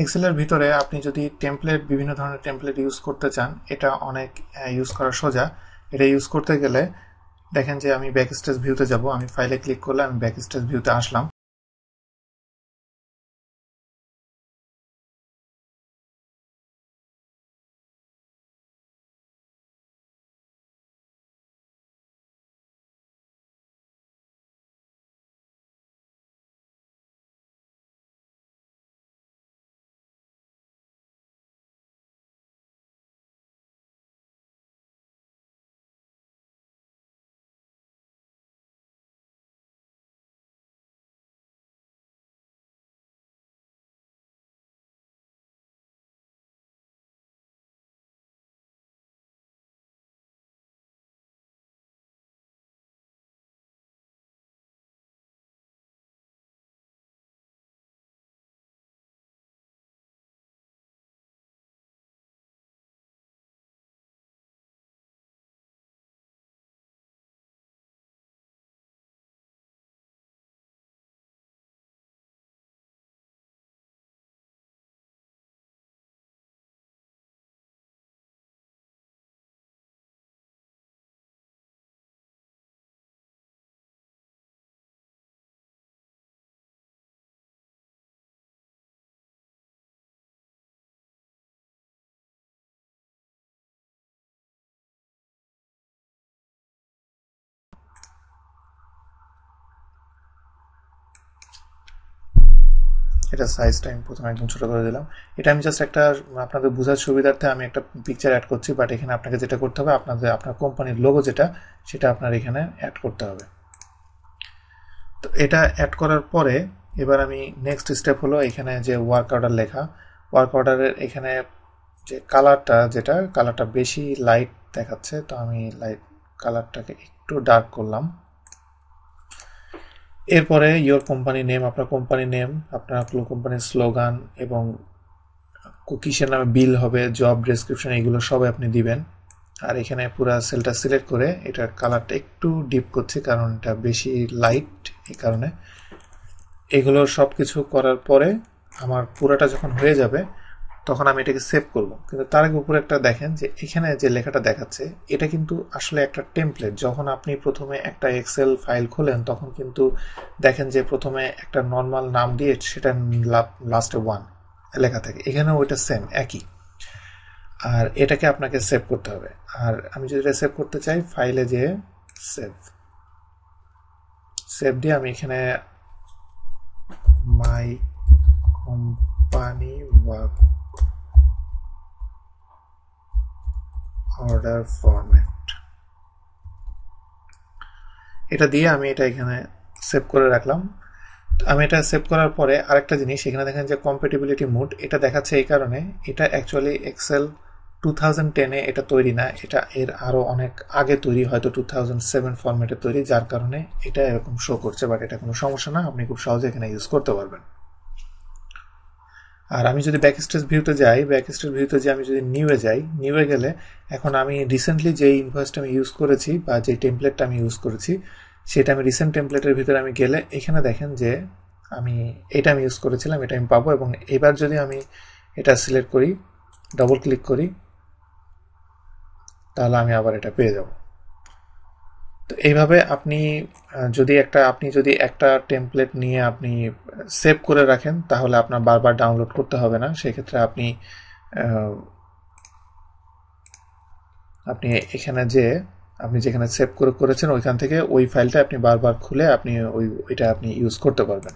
এক্সেলের ভিতরে আপনি যদি টেমপ্লেট বিভিন্ন ধরনের টেমপ্লেট ইউজ করতে চান, এটা অনেক ইউজ করা সোজা। এটা ইউজ করতে গেলে দেখেন যে আমি ব্যাকস্টেজ ভিউতে যাব, আমি ফাইলে ক্লিক করলে আমি ব্যাকস্টেজ ভিউতে আসলাম। এটা সাইজটা আমি প্রথমে একদম ছোট করে দিলাম। এটা আমি জাস্ট একটা আপনাদের বোঝার সুবিধার্থে আমি একটা পিকচার অ্যাড করছি, বাট এখানে আপনাকে যেটা করতে হবে, আপনার কোম্পানির লোগো যেটা, সেটা আপনার এখানে অ্যাড করতে হবে। তো এটা অ্যাড করার পরে এবার আমি নেক্সট স্টেপ হলো এখানে যে ওয়ার্ক অর্ডার লেখা, ওয়ার্ক অর্ডারের এখানে যে কালারটা বেশি লাইট দেখাচ্ছে, তো আমি লাইট কালারটাকে একটু ডার্ক করলাম। এরপরে ইয়োর কোম্পানি নেম, আপনার কোম্পানি নেম, আপনার কোম্পানির স্লোগান এবং কিসের নামে বিল হবে, জব ডেসক্রিপশন, এগুলো সব আপনি দিবেন। আর এখানে পুরো সেলটা সিলেক্ট করে এটার কালারটা একটু ডিপ করছি কারণ এটা বেশি লাইট, এই কারণে। এগুলো সব কিছু করার পরে আমার পুরোটা যখন হয়ে যাবে তখন আমি এটাকে সেভ করব। কিন্তু তার আগে উপরে একটা দেখেন যে এখানে যে লেখাটা দেখাচ্ছে, এটা কিন্তু আসলে একটা টেমপ্লেট। যখন আপনি প্রথমে একটা এক্সেল ফাইল খোলেন তখন কিন্তু দেখেন যে প্রথমে একটা নর্মাল নাম দিয়ে সেটা লাস্টে 1 লেখা থাকে, এখানেও ওইটা সেম একই। আর এটাকে আপনাকে সেভ করতে হবে। আর আমি যদি এটা সেভ করতে চাই, ফাইলে যেয়ে সেভ দিয়ে আমি এখানে my company work order format, এটা দিয়ে আমি এটা এখানে সেভ করে রাখলাম। আমি এটা সেভ করার পরে আরেকটা জিনিস এখানে দেখেন যে কম্প্যাটিবিলিটি মোড, এটা দেখাচ্ছে এই কারণে, এটা অ্যাকচুয়ালি এক্সেল 2010-এ এটা তৈরি না, এটা এর আরো অনেক আগে তৈরি, হয়তো 2007 ফরম্যাটে তৈরি, যার কারণে এটা এরকম শো করছে। বাট এটা কোনো সমস্যা না, আপনি খুব সহজে এখানে ইউজ করতে পারবেন। আর আমি যদি ব্যাকস্টেজ ভিউতে যাই, ব্যাকস্টেজ ভিউতে যে আমি যদি নিউয়ে গেলে এখন আমি রিসেন্টলি যেই ইনভয়েসটা আমি ইউজ করেছি বা যে টেমপ্লেটটা আমি ইউজ করেছি, সেটা আমি রিসেন্ট টেমপ্লেটের ভিতরে আমি গেলে এখানে দেখেন যে আমি এটা আমি ইউজ করেছিলাম, এটা আমি পাবো। এবং এবার যদি আমি এটা সিলেক্ট করি, ডবল ক্লিক করি, তাহলে আমি আবার এটা পেয়ে যাব। তো এইভাবে আপনি যদি একটা টেমপ্লেট নিয়ে আপনি সেভ করে রাখেন, তাহলে আপনার বারবার ডাউনলোড করতে হবে না। সেক্ষেত্রে আপনি এখানে আপনি যেখানে সেভ করেছেন ওইখান থেকে ওই ফাইলটা আপনি বারবার খুলে ওইটা আপনি ইউজ করতে পারবেন।